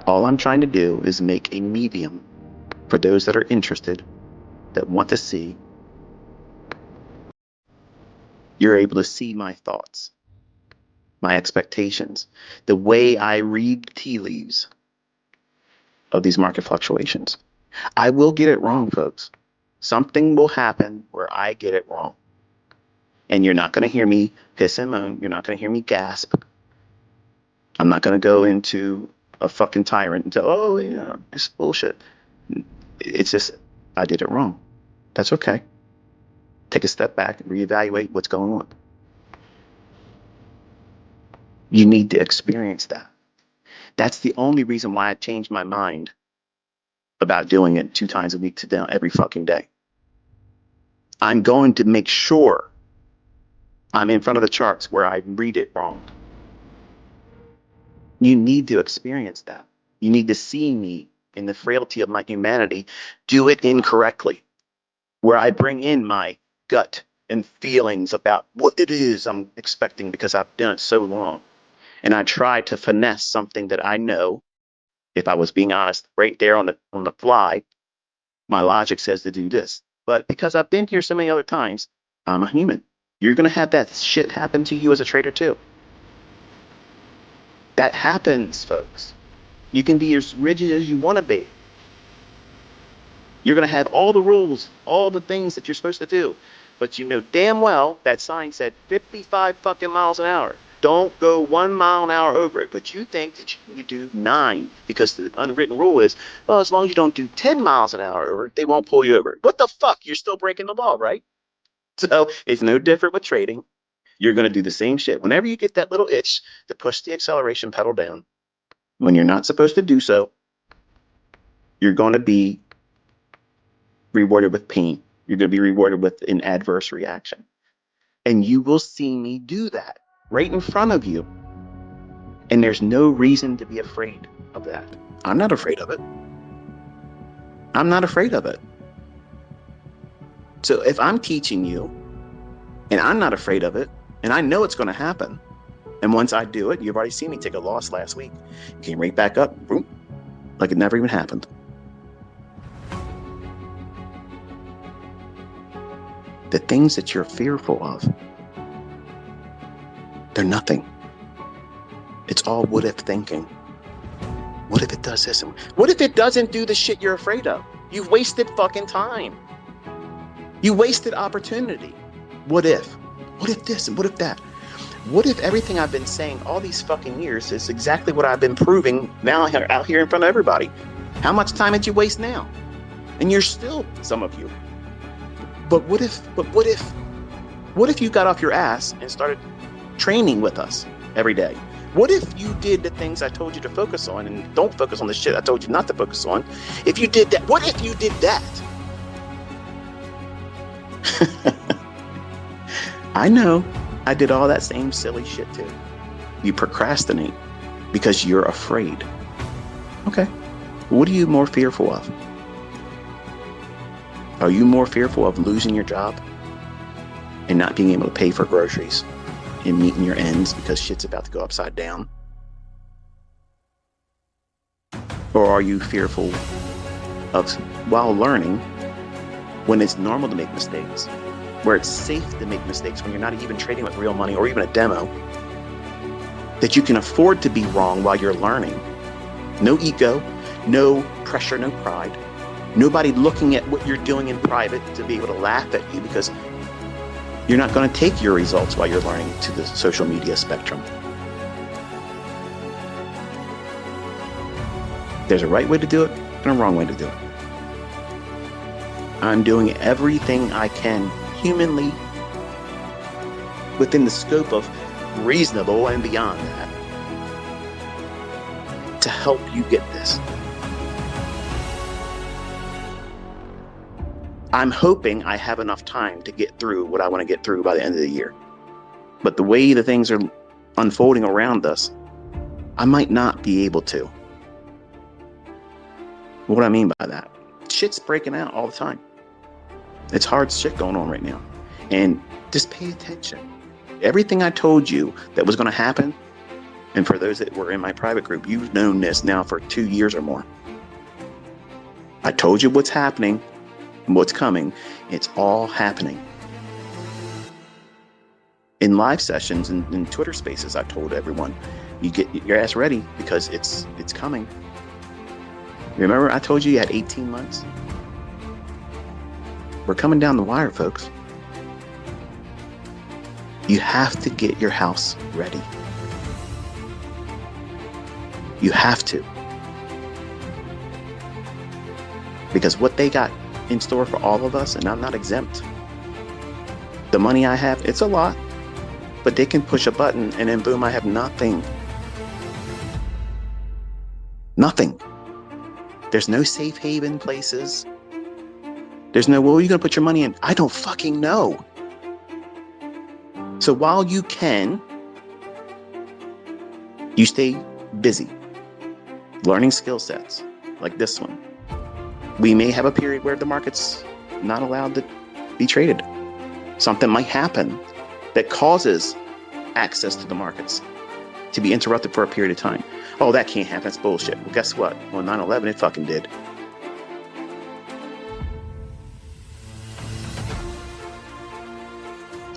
All I'm trying to do is make a medium for those that are interested, that want to see. You're able to see my thoughts, my expectations, the way I read tea leaves of these market fluctuations. I will get it wrong, folks. Something will happen where I get it wrong. And you're not going to hear me piss and moan. You're not going to hear me gasp. I'm not going to go into a fucking tyrant and say, oh, yeah, it's bullshit. It's just, I did it wrong. That's okay. Take a step back and reevaluate what's going on. You need to experience that. That's the only reason why I changed my mind about doing it 2 times a week to down every fucking day. I'm going to make sure I'm in front of the charts where I read it wrong. You need to experience that. You need to see me in the frailty of my humanity do it incorrectly, where I bring in my gut and feelings about what it is I'm expecting because I've done it so long. And I try to finesse something that I know, if I was being honest, right there on the fly, my logic says to do this. But because I've been here so many other times, I'm a human. You're going to have that shit happen to you as a trader too. That happens, folks. You can be as rigid as you want to be. You're going to have all the rules, all the things that you're supposed to do. But you know damn well that sign said 55 fucking miles an hour. Don't go 1 mile an hour over it. But you think that you can do 9 because the unwritten rule is, well, as long as you don't do 10 miles an hour over it, they won't pull you over. What the fuck? You're still breaking the law, right? So it's no different with trading. You're going to do the same shit. Whenever you get that little itch to push the acceleration pedal down, when you're not supposed to do so, you're going to be rewarded with pain. You're going to be rewarded with an adverse reaction. And you will see me do that right in front of you. And there's no reason to be afraid of that. I'm not afraid of it. I'm not afraid of it. So if I'm teaching you and I'm not afraid of it, and I know it's going to happen, and once I do it, you've already seen me take a loss last week. Came right back up, boom, like it never even happened. The things that you're fearful of, they're nothing. It's all what if thinking. What if it does this? What if it doesn't do the shit you're afraid of? You've wasted fucking time. You wasted opportunity. What if? What if this and what if that? What if everything I've been saying all these fucking years is exactly what I've been proving now out here in front of everybody? How much time did you waste now? And you're still, some of you. But what if you got off your ass and started training with us every day? What if you did the things I told you to focus on and don't focus on the shit I told you not to focus on? If you did that, what if you did that? I know I did all that same silly shit too. You procrastinate because you're afraid. Okay. What are you more fearful of? Are you more fearful of losing your job and not being able to pay for groceries and meeting your ends because shit's about to go upside down? Or are you fearful of, while learning, when it's normal to make mistakes, where it's safe to make mistakes when you're not even trading with real money or even a demo, that you can afford to be wrong while you're learning? No ego, no pressure, no pride. Nobody looking at what you're doing in private to be able to laugh at you because you're not going to take your results while you're learning to the social media spectrum. There's a right way to do it and a wrong way to do it. I'm doing everything I can humanly within the scope of reasonable and beyond that to help you get this. I'm hoping I have enough time to get through what I want to get through by the end of the year. But the way the things are unfolding around us, I might not be able to. What do I mean by that? Shit's breaking out all the time. It's hard shit going on right now. And just pay attention. Everything I told you that was going to happen, And for those that were in my private group, you've known this now for 2 years or more. I told you what's happening and what's coming. It's all happening. In live sessions and in Twitter spaces, I told everyone, you get your ass ready because it's coming. Remember I told you had 18 months? We're coming down the wire, folks. You have to get your house ready. You have to. Because what they got in store for all of us, and I'm not exempt. The money I have, it's a lot. But they can push a button and then boom, I have nothing. Nothing. There's no safe haven places. There's no, well, are you going to put your money in? I don't fucking know. So while you can, you stay busy learning skill sets like this one. We may have a period where the market's not allowed to be traded. Something might happen that causes access to the markets to be interrupted for a period of time. Oh, that can't happen. That's bullshit. Well, guess what? Well, 9/11, it fucking did.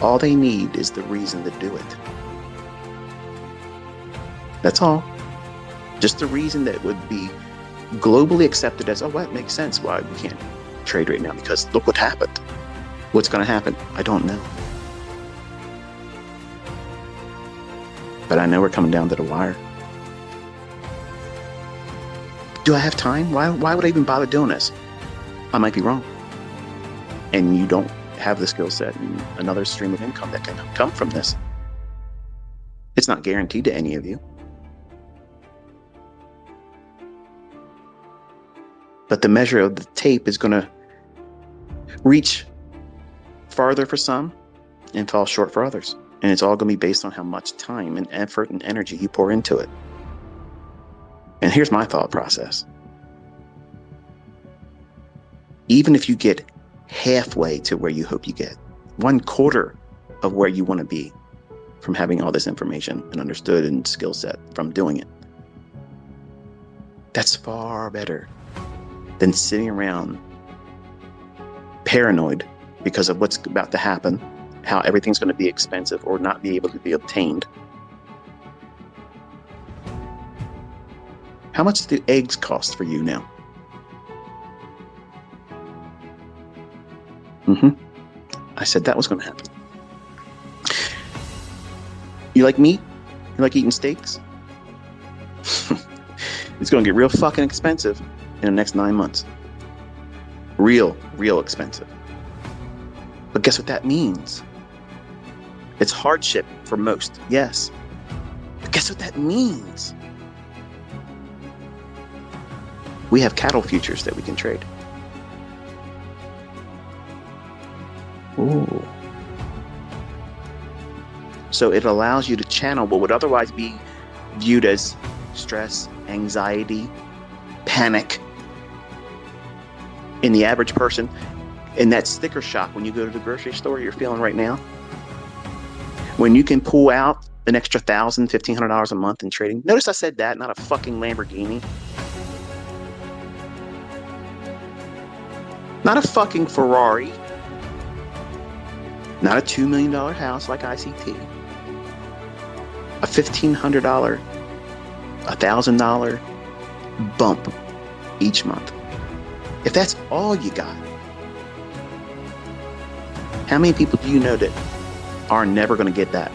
All they need is the reason to do it. That's all. Just the reason that would be globally accepted as, oh, that makes sense why we can't trade right now, because look what happened. What's going to happen? I don't know. But I know we're coming down to the wire. Do I have time? Why would I even bother doing this? I might be wrong. And you don't have the skill set and another stream of income that can come from this. It's not guaranteed to any of you. But the measure of the tape is going to reach farther for some and fall short for others. And it's all going to be based on how much time and effort and energy you pour into it. And here's my thought process. Even if you get halfway to where you hope you get, 1/4 of where you want to be from having all this information and understood and skill set from doing it, that's far better than sitting around paranoid because of what's about to happen, how everything's going to be expensive or not be able to be obtained. How much do eggs cost for you now? I said that was going to happen. You like meat? You like eating steaks? It's going to get real fucking expensive in the next 9 months. Real expensive. But guess what that means? It's hardship for most, yes. But guess what that means? We have cattle futures that we can trade. Ooh. So it allows you to channel what would otherwise be viewed as stress, anxiety, panic in the average person, and that sticker shock when you go to the grocery store you're feeling right now. When you can pull out an extra $1,000, $1,500 a month in trading. Notice I said that, not a fucking Lamborghini. Not a fucking Ferrari. Not a $2 million house like ICT. A $1,500, $1,000 bump each month. If that's all you got, how many people do you know that are never going to get that?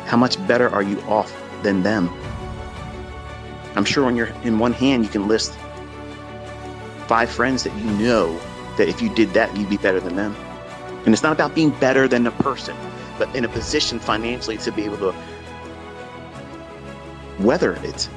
How much better are you off than them? I'm sure in one hand you can list 5 friends that you know that if you did that, you'd be better than them. And it's not about being better than the person, but in a position financially to be able to weather it.